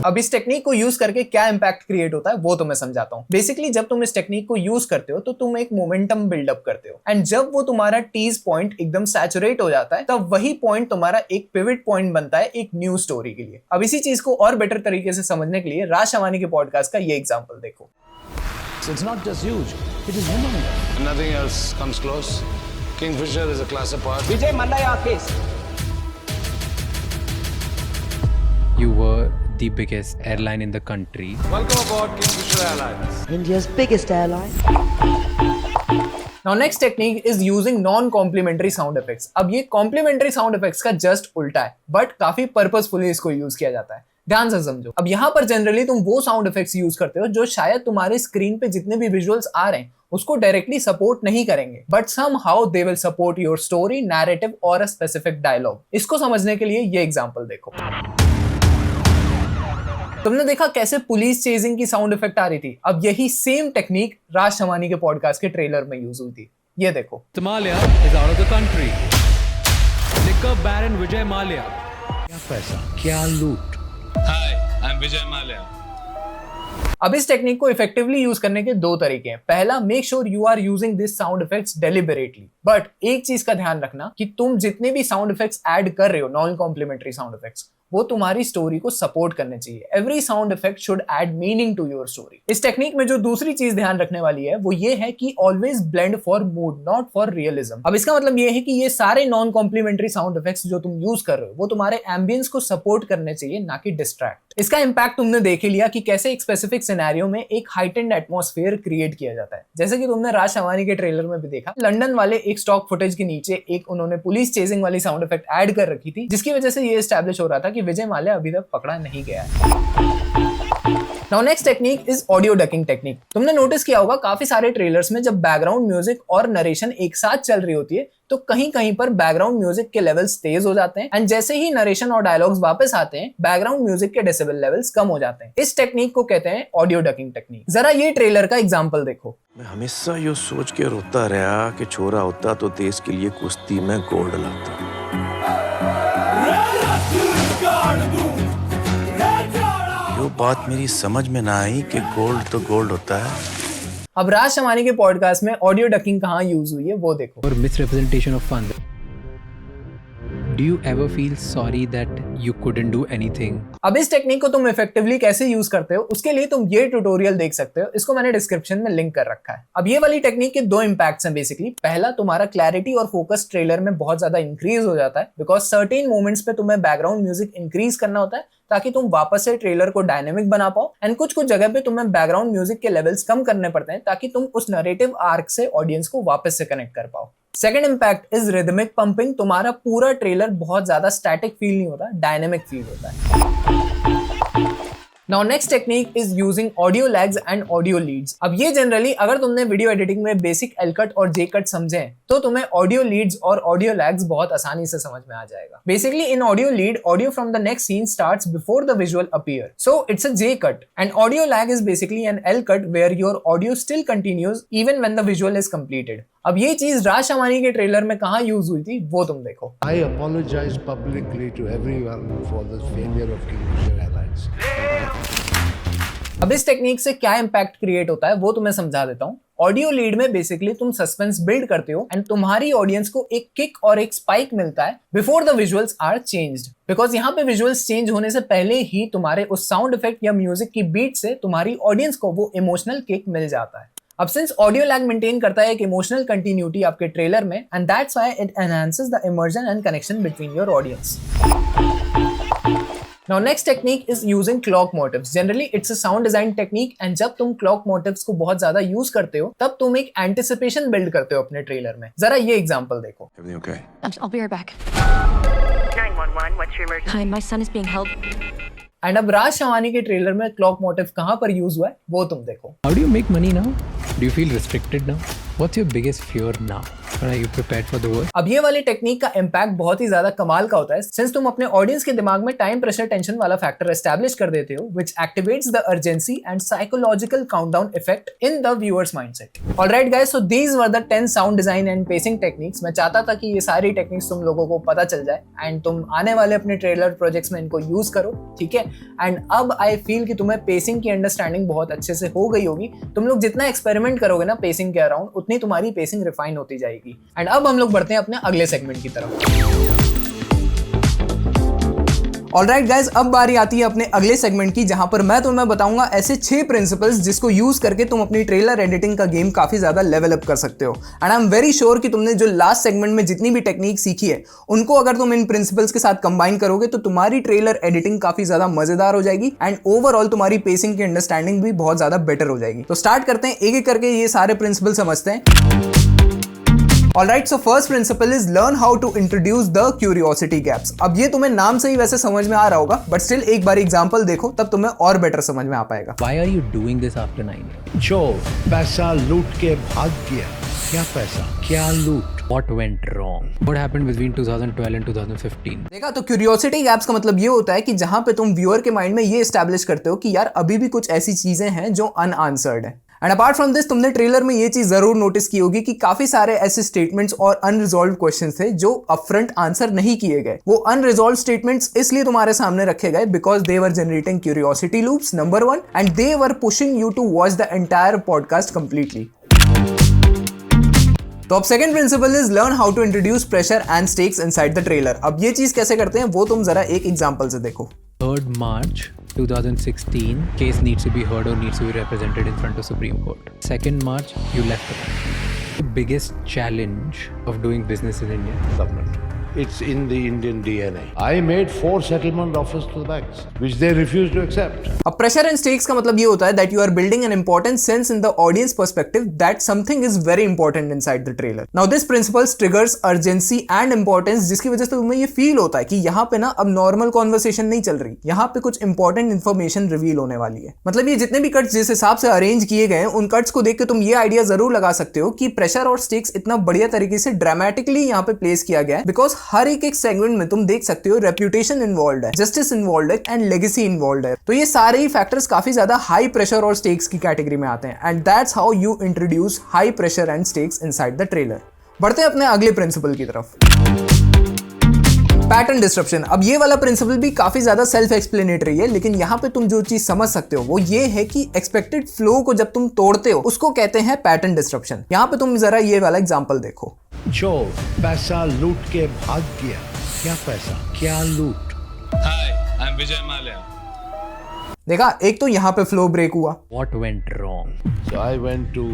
अब इस टेक्निक को यूज करके क्या इंपैक्ट क्रिएट होता है वो तो मैं समझाता हूँ। बेसिकली जब तुम इस टेक्निक को यूज करते हो तो तुम एक मोमेंटम बिल्डअप करते हो एंड जब वो तुम्हारा टीज पॉइंट एकदम सैचुरेट हो जाता है तब वही पॉइंट तुम्हारा एक पिवट पॉइंट बनता है एक न्यू स्टोरी के लिए। अब इसी चीज को और बेटर तरीके से समझने के लिए राज शमानी के पॉडकास्ट का ये एग्जाम्पल देखो। It's not just huge, it is humongous. Nothing else comes close. Kingfisher is a class apart. Vijay Mallya case. You were the biggest airline in the country. Welcome aboard Kingfisher Airlines. India's biggest airline. Now next technique is using non-complimentary sound effects। अब ये complimentary sound effects का just उल्टा है, but काफी purposefully इसको use किया जाता है। ध्यान से समझो। अब यहाँ पर जनरली तुम वो साउंड इफेक्ट्स यूज करते हो जो शायद तुम्हारे स्क्रीन पे जितने भी विजुअल्स आ रहे हैं उसको डायरेक्टली सपोर्ट नहीं करेंगे, but somehow they will support your story, narrative और अ स्पेसिफिक डायलॉग। इसको समझने के लिए ये एग्जांपल देखो। तुमने देखा कैसे पुलिस चेजिंग की साउंड इफेक्ट आ रही थी, अब यही सेम टेक्निक राज शमानी के पॉडकास्ट के ट्रेलर में यूज हुई थी। ये देखो। Somalia is out of the country. Liquor baron Vijay Mallya. क्या पैसा, क्या लूट। Hi, I'm Vijay Mallya. अब इस टेक्निक को इफेक्टिवली यूज करने के 2 तरीके हैं। पहला, make sure you are using this sound effects deliberately, but एक चीज का ध्यान रखना कि तुम जितने भी साउंड इफेक्ट्स ऐड कर रहे हो, नॉन कॉम्प्लीमेंट्री साउंड इफेक्ट्स, वो तुम्हारी स्टोरी को सपोर्ट करने चाहिए। Every sound effect should add meaning to your story. इस टेक्निक में जो दूसरी चीज ध्यान रखने वाली है वो ये है कि always blend for mood, not for realism. अब इसका मतलब ये है कि ये सारे नॉन कॉम्प्लीमेंट्री साउंड इफेक्ट्स जो तुम यूज कर रहे हो वो तुम्हारे एम्बियंस को सपोर्ट करने चाहिए, ना कि डिस्ट्रैक्ट। इसका इंपैक्ट तुमने देख ही लिया कि कैसे एक स्पेसिफिक सिनेरियो में एक हाइटेंड एटमॉस्फेयर क्रिएट किया जाता है। जैसे कि तुमने राज शमानी के ट्रेलर में भी देखा, लंदन वाले एक स्टॉक फुटेज के नीचे एक उन्होंने पुलिस चेजिंग वाली साउंड इफेक्ट ऐड कर रखी थी, जिसकी वजह से ये एस्टैब्लिश हो रहा था कि विजय माल्या अभी तक पकड़ा नहीं गया है। Now next technique is audio ducking technique। तुमने नोटिस किया होगा काफी सारे ट्रेलर्स में जब बैकग्राउंड म्यूजिक और नरेशन एक साथ चल रही होती है तो कहीं कहीं पर बैकग्राउंड म्यूजिक के लेवल्स तेज हो जाते हैं एंड जैसे ही नरेशन और डायलॉग्स वापस आते हैं बैकग्राउंड म्यूजिक के डेसिबल लेवल्स कम हो जाते हैं। इस टेक्निक को कहते हैं ऑडियो डकिंग टेक्निक। जरा ये ट्रेलर का एग्जांपल देखो। मैं हमेशा ये सोच के रोता रहा कि छोरा होता तो देश के लिए कुश्ती में गोल्ड लाता। यो बात मेरी समझ में ना आई कि गोल्ड तो गोल्ड होता है। अब राज शमानी के पॉडकास्ट में ऑडियो डकिंग कहाँ यूज हुई है वो देखो। Or misrepresentation of funds. Do you ever feel sorry that you couldn't do anything? अब इस टेक्निक को तुम इफेक्टिवली कैसे यूज करते हो उसके लिए तुम ये ट्यूटोरियल देख सकते हो, इसको मैंने डिस्क्रिप्शन में लिंक कर रखा है। अब ये वाली टेक्निक के दो इंपैक्ट्स हैं बेसिकली। पहला, तुम्हारा क्लैरिटी और फोकस ट्रेलर में बहुत ज्यादा इंक्रीज हो जाता है बिकॉज सर्टेन मोमेंट्स पे तुम्हें बैकग्राउंड म्यूजिक इंक्रीज करना होता है ताकि तुम वापस से ट्रेलर को डायनेमिक बना पाओ एंड कुछ जगह पे तुम्हें बैकग्राउंड म्यूजिक के लेवल्स कम करने पड़ते हैं ताकि तुम उस नरेटिव आर्क से ऑडियंस को वापस से कनेक्ट कर पाओ। Second impact is rhythmic pumping. तुम्हारा पूरा ट्रेलर बहुत ज्यादा स्टैटिक फील नहीं होता, डायनेमिक फील होता है। Now next technique is using audio lags and audio leads। अब ये जनरली अगर तुमने वीडियो एडिटिंग में बेसिक एल कट और जे कट समझे तो तुम्हें ऑडियो लीड्स और ऑडियो लैग्स बहुत आसानी से समझ में आ जाएगा। Basically in audio lead, audio from the next scene starts before the visual appear, so it's a J cut and audio lag is basically an L cut where your audio still continues even when the visual is completed. अब ये चीज राज शमानी के trailer में कहाँ use हुई थी वो तुम देखो। I apologize publicly to everyone for the failure of Kingfisher Airlines. अब इस टेक्निक से क्या इंपैक्ट क्रिएट होता है वो तुम्हें समझा देता हूँ। ऑडियो लीड में बेसिकली तुम सस्पेंस बिल्ड करते हो एंड तुम्हारी ऑडियंस को एक किक और एक स्पाइक मिलता है before the visuals are changed, because यहाँ पे विजुअल्स चेंज होने से पहले ही तुम्हारे उस साउंड इफेक्ट या म्यूजिक की बीट से तुम्हारी ऑडियंस को वो इमोशनल किक मिल जाता है। अब सिंस ऑडियो लैग मेंटेन करता है एक इमोशनल कंटिन्यूटी आपके ट्रेलर में and that's why it enhances the immersion and connection between your audience. Now next technique is using clock motifs. Generally it's a sound design technique and जब तुम clock motifs को बहुत ज्यादा use करते हो तब तुम एक anticipation build करते हो अपने ट्रेलर में। जरा ये एग्जांपल देखो। Everything okay? I'll be right back. 911, what's your emergency? Hi, my son is being held. And अब राज शमानी के ट्रेलर में क्लॉक मोटिव कहाँ पर यूज हुआ है वो तुम देखो। How do you make money now? Do you feel restricted now? What's your biggest fear now? Are you prepared for the world? अब ये वाली टेक्निक का इम्पैक्ट बहुत ही ज्यादा कमाल का होता है सिंस तुम अपने ऑडियंस के दिमाग में टाइम प्रेशर टेंशन वाला फैक्टर एस्टैब्लिश कर देते हो which activates the urgency and psychological countdown effect in the viewers mindset. Alright guys, so these were the 10 sound design and pacing techniques. मैं चाहता था कि ये सारी टेक्निक्स तुम लोगों को पता चल जाए एंड तुम आने वाले अपने ट्रेलर प्रोजेक्ट्स में इनको यूज करो, ठीक है। एंड अब आई फील कि तुम्हें पेसिंग की अंडरस्टैंडिंग बहुत अच्छे से हो गई होगी। तुम लोग जितना एक्सपेरिमेंट करोगे ना पेसिंग के अराउंड उतनी तुम्हारी पेसिंग रिफाइन होती जाएगी। एंड अब हम लोग बढ़ते हैं अपने अगले सेगमेंट की तरफ। ऑलराइट गाइज, अब बारी आती है अपने अगले सेगमेंट की जहां पर मैं तुम्हें बताऊंगा ऐसे 6 प्रिंसिपल्स जिसको यूज करके तुम अपनी ट्रेलर एडिटिंग का गेम काफी ज्यादा लेवल अप कर सकते हो। And I am very sure कि तुमने जो लास्ट सेगमेंट में जितनी भी टेक्निक सीखी है उनको अगर तुम इन प्रिंसिपल्स के साथ कंबाइन करोगे तो तुम्हारी ट्रेलर एडिटिंग काफी ज्यादा मजेदार हो जाएगी एंड ओवरऑल तुम्हारी पेसिंग की अंडरस्टैंडिंग भी बहुत ज्यादा बेटर हो जाएगी। तो स्टार्ट करते हैं, एक एक करके ये सारे प्रिंसिपल समझते हैं। Alright, so first principle is learn how to introduce the curiosity gaps। अब ये तुम्हें नाम से ही वैसे समझ में आ रहा होगा बट स्टिल एक बार एग्जांपल देखो तब तुम्हें और बेटर समझ में आ पाएगा। Why are you doing this after 9 years? चोर पैसा लूट के भाग गया। क्या पैसा, क्या लूट? What went wrong? What happened between 2012 and 2015? देखा, तो क्यूरियोसिटी गैप्स का मतलब ये होता है कि जहां पे तुम व्यूअर के माइंड में ये एस्टैब्लिश करते हो कि यार अभी भी कुछ ऐसी चीजें हैं जो अनआंसर्ड है। एंड अपार्ट फ्रॉम दिस तुमने ट्रेलर में ये चीज जरूर नोटिस की होगी कि काफी सारे ऐसे स्टेटमेंट्स और अनरिजॉल्व क्वेश्चंस थे जो अपफ्रंट आंसर नहीं किए गए। वो अनरिजॉल्व स्टेटमेंट्स इसलिए तुम्हारे सामने रखे गए because they were generating curiosity loops, number 1, and they were pushing you to watch the entire podcast completely. तो अब second principle is learn how to introduce pressure and stakes inside the trailer. अब ये चीज कैसे करते हैं वो तुम जरा एक एग्जांपल से देखो। 3rd March 2016, case needs to be heard or needs to be represented in front of Supreme Court. 2nd March, you left the country. The biggest challenge of doing business in India? Government. It's in the Indian DNA. I made 4 settlement offers to the banks, which they refused to accept. अब pressure and stakes का मतलब ये होता है that you are building an important sense in the audience perspective that something is very important inside the trailer. Now this principles triggers urgency and importance, जिसकी वजह से तुम्हें ये फील होता है कि यहाँ पे ना अब नॉर्मल कॉन्वर्सेशन नहीं चल रही, यहाँ पे कुछ इंपॉर्टेंट इन्फॉर्मेशन रिवील होने वाली है. मतलब ये जितने भी कट्स जिस हिसाब से अरेंज किए गए हैं, उन कट्स को देख के तुम ये आइडिया जरूर लगा सकते हो कि प्रेशर और स्टेक्स इतना बढ़िया तरीके से ड्रामेटिकली यहाँ पे प्लेस किया गया है, बिकॉज हर एक सेगमेंट में तुम देख सकते हो रेप्यूटेशन इन्वॉल्व है, जस्टिस इन्वॉल्व है एंड लेगेसी इन्वॉल्व है. तो ये सारे ही फैक्टर्स काफी ज्यादा हाई प्रेशर और स्टेक्स की कैटेगरी में आते हैं and that's how you introduce high pressure and stakes inside the trailer. बढ़ते हैं अपने अगले प्रिंसिपल की तरफ, पैटर्न डिस्ट्रप्शन. अब ये वाला प्रिंसिपल भी काफी ज्यादा सेल्फ एक्सप्लेनेटरी है, लेकिन यहाँ पे तुम जो चीज समझ सकते हो वो ये है कि एक्सपेक्टेड फ्लो को जब तुम तोड़ते हो उसको कहते हैं पैटर्न डिस्ट्रप्शन. यहाँ पे तुम जरा ये वाला एग्जांपल देखो. चोर पैसा लूट के भाग गया. क्या पैसा, क्या लूट? Hi, I'm Vijay Mallya. देखा, एक तो यहाँ पे फ्लो ब्रेक हुआ. What went wrong? So I went to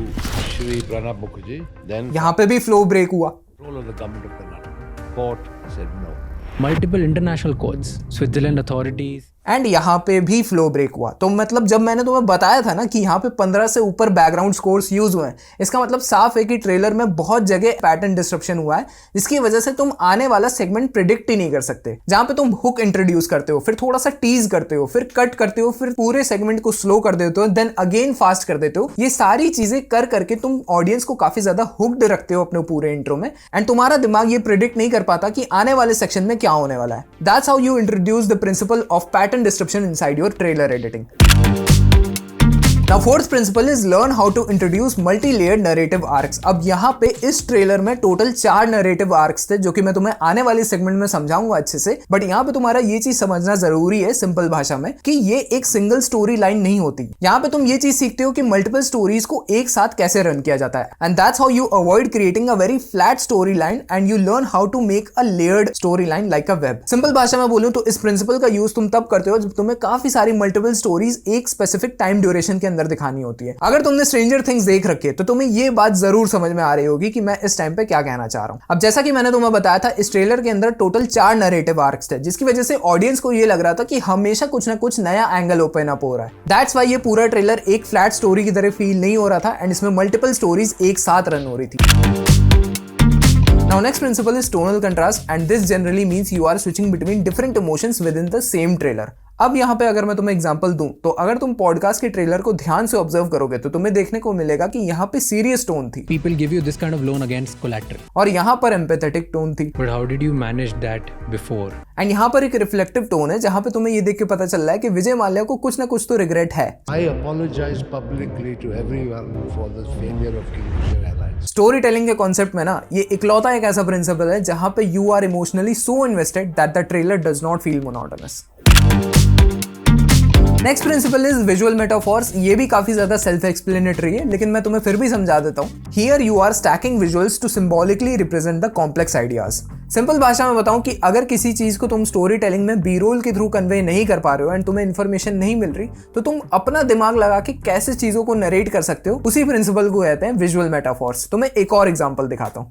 Shri Pranab Mukherjee. Then यहाँ पे भी फ्लो ब्रेक हुआ. control of the government of Karnataka. Court said no. Multiple international courts, Switzerland authorities. And यहाँ पे भी फ्लो ब्रेक हुआ. तो मतलब जब मैंने तुम्हें बताया था ना कि यहाँ पे 15 से ऊपर बैकग्राउंड स्कोर्स यूज हुए हैं, इसका मतलब साफ है कि ट्रेलर में बहुत जगह पैटर्न डिस्ट्रप्शन हुआ है, जिसकी वजह से तुम आने वाला सेगमेंट प्रिडिक्ट ही नहीं कर सकते. जहां पे तुम हुक इंट्रोड्यूस करते हो, फिर थोड़ा सा टीज करते हो, फिर कट करते हो, फिर पूरे सेगमेंट को स्लो कर देते हो, देन अगेन फास्ट कर देते हो. ये सारी चीजें कर करके तुम ऑडियंस को काफी ज्यादा हुक्ड रखते हो अपने पूरे इंट्रो में एंड तुम्हारा दिमाग ये प्रिडिक्ट नहीं कर पाता कि आने वाले सेक्शन में क्या होने वाला है. That's how you introduce the principle of pattern disruption inside your trailer editing. Now fourth principle is learn how to introduce multi-layered narrative arcs. अब यहाँ पे इस ट्रेलर में टोटल 4 narrative arcs थे, जो कि मैं तुम्हें आने वाले सेगमेंट में समझाऊंगा अच्छे से. बट यहाँ पे तुम्हारा ये चीज समझना जरूरी है सिंपल भाषा में कि ये एक सिंगल स्टोरी लाइन नहीं होती. यहाँ पे तुम ये चीज सीखते हो कि मल्टीपल स्टोरीज को एक साथ कैसे रन किया जाता है and that's how you avoid creating a very flat story line and you learn how to make a layered story line like a web. Simple भाषा में बोलूं तो इस प्रिंसिपल का यूज तुम तब करते हो जब तुम्हें काफी सारी मल्टीपल स्टोरीज एक स्पेसिफिक टाइम ड्यूरेशन के अंदर दिखानी होती है. अगर तुमने स्ट्रेंजर थिंग्स देख रखी है तो तुम्हें ये बात जरूर समझ में आ रही होगी कि मैं इस टाइम पे क्या कहना चाह रहा हूं. अब जैसा कि मैंने तुम्हें बताया था, इस ट्रेलर के अंदर टोटल 4 नैरेटिव आर्क्स थे, जिसकी वजह से ऑडियंस को ये लग रहा था कि हमेशा कुछ ना कुछ नया एंगल ओपन अप हो रहा है. दैट्स व्हाई ये पूरा ट्रेलर एक फ्लैट स्टोरी की तरह फील नहीं हो रहा था एंड इसमें मल्टीपल स्टोरीज एक साथ रन हो रही थी. Now next principle is tonal contrast and this generally means you are switching between different emotions within the same trailer. अब यहाँ पे अगर मैं तुम्हें एग्जांपल दूं तो अगर तुम पॉडकास्ट के ट्रेलर को ध्यान से ऑब्जर्व करोगे तो तुम्हें देखने को मिलेगा कि यहाँ पे सीरियस टोन थी. People give you this kind of loan against collateral. और यहाँ पर एम्पैथेटिक टोन थी. But how did you manage that before? And यहाँ पर एक रिफ्लेक्टिव टोन है जहाँ पे तुम्हें ये देख के पता चल रहा है कि विजय माल्या को कुछ ना कुछ तो रिग्रेट है. I apologize publicly to everyone for the failure of Kingfisher Airlines. Story telling के कॉन्सेप्ट में ना ये इकलौता एक ऐसा प्रिंसिपल है जहाँ पे you are emotionally so invested that the trailer does not feel monotonous. Next principle is visual metaphors. ये भी काफी ज्यादा सेल्फ एक्सप्लेनेटरी है, लेकिन मैं तुम्हें फिर भी समझा देता हूँ. Here you are stacking visuals to symbolically represent the complex ideas. Simple भाषा में बताऊं कि अगर किसी चीज को तुम स्टोरी टेलिंग में बी रोल के थ्रू कन्वे नहीं कर पा रहे हो एंड तुम्हें इन्फॉर्मेशन नहीं मिल रही, तो तुम अपना दिमाग लगा के कैसे चीजों को नरेट कर सकते हो, उसी प्रिंसिपल को कहते हैं विजुअल मेटाफॉर्स. तो मैं एक और एग्जांपल दिखाता हूँ.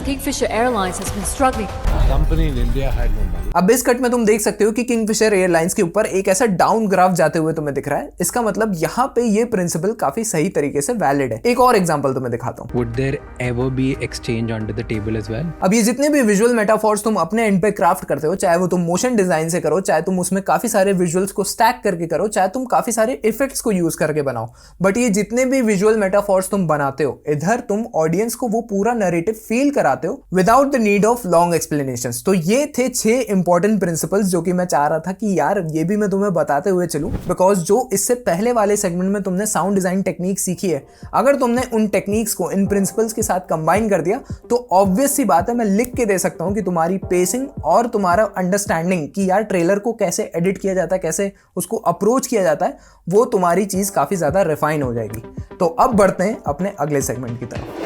Kingfisher Airlines has been struggling. Company in India had no money. अब इस कट में तुम देख सकते हो कि किंगफिशर एयरलाइंस के ऊपर एक ऐसा डाउन ग्राफ जाते हुए तुम्हें दिख रहा है. इसका मतलब यहाँ पे ये प्रिंसिपल काफी सही तरीके से वैलिड है. एक और एग्जांपल तुम्हें दिखाता हूँ. Would there ever be exchange under the table as well? अब ये जितने भी विजुअल मेटाफॉर्स तुम अपने एंड पे क्राफ्ट करते हो, चाहे वो तुम मोशन डिजाइन से करो, चाहे तुम उसमें काफी सारे विजुअल्स को स्टैक करके करो, चाहे तुम काफी सारे इफेक्ट्स को यूज करके बनाओ, बट ये जितने भी विजुअल मेटाफॉर्स तुम बनाते हो, इधर तुम ऑडियंस को वो पूरा नैरेटिव फील कराते हो without the need of long explanations. तो ये थे 6 इंपॉर्टेंट प्रिंसिपल्स जो कि मैं चाह रहा था कि यार ये भी मैं तुम्हें बताते हुए चलूं, बिकॉज जो इससे पहले वाले सेगमेंट में तुमने साउंड डिजाइन टेक्निक सीखी है, अगर तुमने उन टेक्निक्स को इन प्रिंसिपल्स के साथ कंबाइन कर दिया तो ऑब्वियस सी बात है, मैं लिख के दे सकता हूं कि तुम्हारी पेसिंग और तुम्हारा अंडरस्टैंडिंग कि यार ट्रेलर को कैसे एडिट किया जाता है, कैसे उसको अप्रोच किया जाता है, वो तुम्हारी चीज काफी ज्यादा रिफाइन हो जाएगी. तो अब बढ़ते हैं अपने अगले सेगमेंट की तरफ.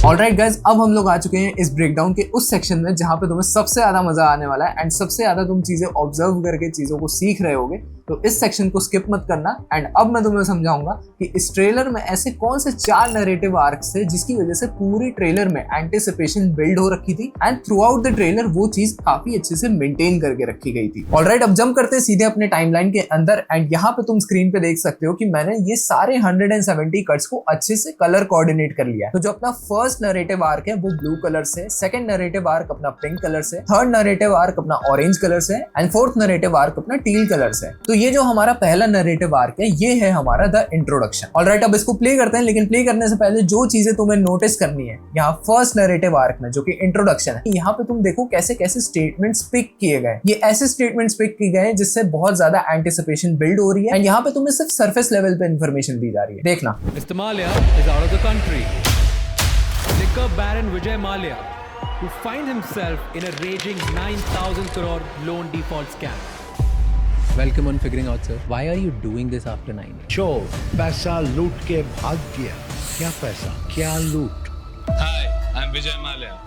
ऑलराइट गाइज, अब हम लोग आ चुके हैं इस ब्रेकडाउन के उस सेक्शन में जहां पे तुम्हें सबसे ज्यादा मजा आने वाला है एंड सबसे ज्यादा तुम चीजें ऑब्जर्व करके चीजों को सीख रहे होगे. तो इस सेक्शन को स्किप मत करना। एंड अब मैं तुम्हें समझाऊंगा कि इस ट्रेलर में ऐसे कौन से 4 नैरेटिव आर्क्स थे जिसकी वजह से पूरी ट्रेलर में एंटिसिपेशन बिल्ड हो रखी थी and through out the trailer वो चीज काफी अच्छे से मेंटेन करके रखी गई थी। ऑलराइट, अब जंप करते हैं सीधे अपने टाइमलाइन के अंदर। एंड यहाँ पे तुम स्क्रीन पे देख सकते हो कि मैंने ये सारे 170 कट्स को अच्छे से कलर कोऑर्डिनेट कर लिया है। तो जो अपना फर्स्ट नैरेटिव आर्क है वो ब्लू कलर से, सेकंड नैरेटिव आर्क अपना पिंक कलर से, थर्ड नैरेटिव आर्क अपना ऑरेंज कलर से एंड फोर्थ नैरेटिव आर्क अपना टील कलर से। तो ये जो हमारा पहला नैरेटिव आर्क है ये है हमारा द इंट्रोडक्शन। ऑलराइट, अब इसको प्ले करते हैं, लेकिन प्ले करने से पहले जो चीजें तुम्हें नोटिस करनी है यहाँ फर्स्ट नैरेटिव आर्क में जो कि इंट्रोडक्शन है, यहाँ पे तुम देखो कैसे कैसे स्टेटमेंट्स पिक किए गए। ये ऐसे स्टेटमेंट्स पिक किए गए जिससे बहुत ज्यादा एंटिसिपेशन बिल्ड हो रही है एंड यहाँ पे तुम्हें सिर्फ सरफेस लेवल पे इंफॉर्मेशन दी जा रही है। देखना, Mr. Malia is out of the country. Liquor Baron Vijay Malia, who finds himself in a raging 9,000 crore loan default scam. Welcome on Figuring Out, sir. Why are you doing this after 9 years? चोर पैसा लूट के भाग गया। क्या पैसा, क्या लूट? Hi, I'm Vijay Malia.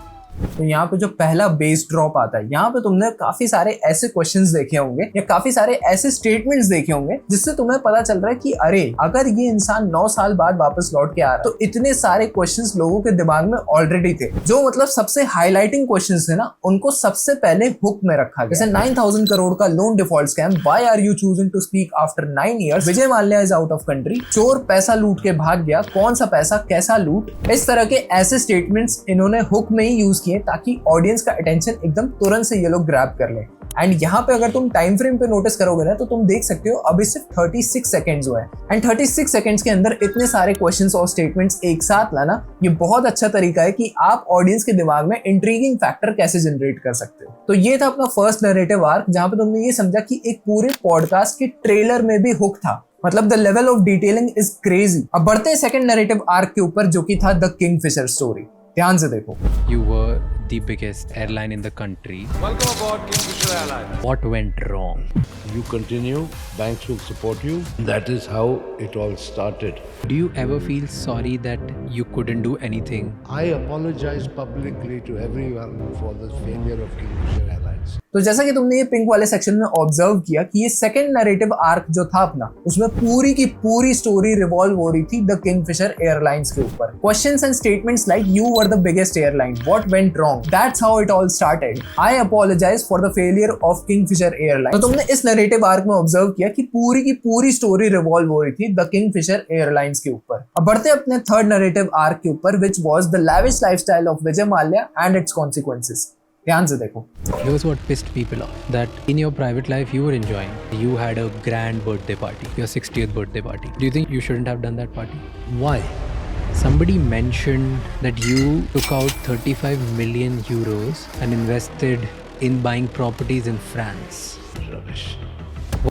तो यहाँ पे जो पहला बेस ड्रॉप आता है, यहाँ पे तुमने काफी सारे ऐसे क्वेश्चंस देखे होंगे या काफी सारे ऐसे स्टेटमेंट्स देखे होंगे जिससे तुम्हें पता चल रहा है कि अरे अगर ये इंसान 9 साल बाद वापस लौट के आ रहा है तो इतने सारे क्वेश्चंस लोगों के दिमाग में ऑलरेडी थे। जो मतलब सबसे हाईलाइटिंग क्वेश्चंस थे ना, उनको सबसे पहले हुक में रखा गया। जैसे 9,000 करोड़ का loan default scam, why are you choosing to speak after 9 years, Vijay Mallya is out of country, चोर पैसा लूट के भाग गया, कौन सा पैसा कैसा लूट। इस तरह के ऐसे स्टेटमेंट्स इन्होंने हुक में ही यूज किए ताकि ऑडियंस का अटेंशन एकदम तुरंत से ये लोग ग्रैब कर ले। एंड यहाँ पे अगर तुम टाइम फ्रेम पे नोटिस करोगे ना तो तुम देख सकते हो अभी सिर्फ 36 सेकंड्स हुए हैं एंड 36 सेकंड्स के अंदर इतने सारे क्वेश्चंस और स्टेटमेंट्स एक साथ लाना ये बहुत अच्छा तरीका है कि आप ऑडियंस के दिमाग में इंट्रीगिंग फैक्टर कैसे जनरेट कर सकते हो। तो ये था अपना फर्स्ट नैरेटिव आर्क जहां पे तुमने ये समझा कि एक पूरे पॉडकास्ट के ट्रेलर में भी हुक था। मतलब the level of detailing is crazy. अब बढ़ते हैं सेकंड नैरेटिव आर्क के ऊपर जो कि था द किंगफिशर स्टोरी। ध्यान से देखो। You were the biggest airline in the country. Welcome aboard Kingfisher Airlines. What went wrong? You continue, banks will support you. That is how it all started. Do you ever feel sorry that you couldn't do anything? I apologize publicly to everyone for the failure of Kingfisher Airlines. तो जैसा कि तुमने ये pink वाले section में observe किया कि ये सेकंड नैरेटिव आर्क जो था अपना, उसमें पूरी की पूरी स्टोरी रिवॉल्व हो रही थी द किंगफिशर एयरलाइंस के ऊपर। Questions and statements like you were the biggest airline, what went wrong, that's how it all started, I apologise for the failure of Kingfisher airline. तो तुमने इस नैरेटिव आर्क में observe किया कि पूरी की पूरी स्टोरी रिवॉल्व हो रही थी द किंगफिशर एयरलाइंस के ऊपर। अब बढ़ते अपने थर्ड नैरेटिव आर्क के ऊपर which was the lavish lifestyle of Vijay Mallya and it's consequences। ध्यान से देखो। Here's what pissed people off. That in your private life you were enjoying. You had a grand birthday party, your 60th birthday party. Do you think you shouldn't have done that party? Why? Somebody mentioned that you took out 35 million euros and invested in buying properties in France. Rubbish.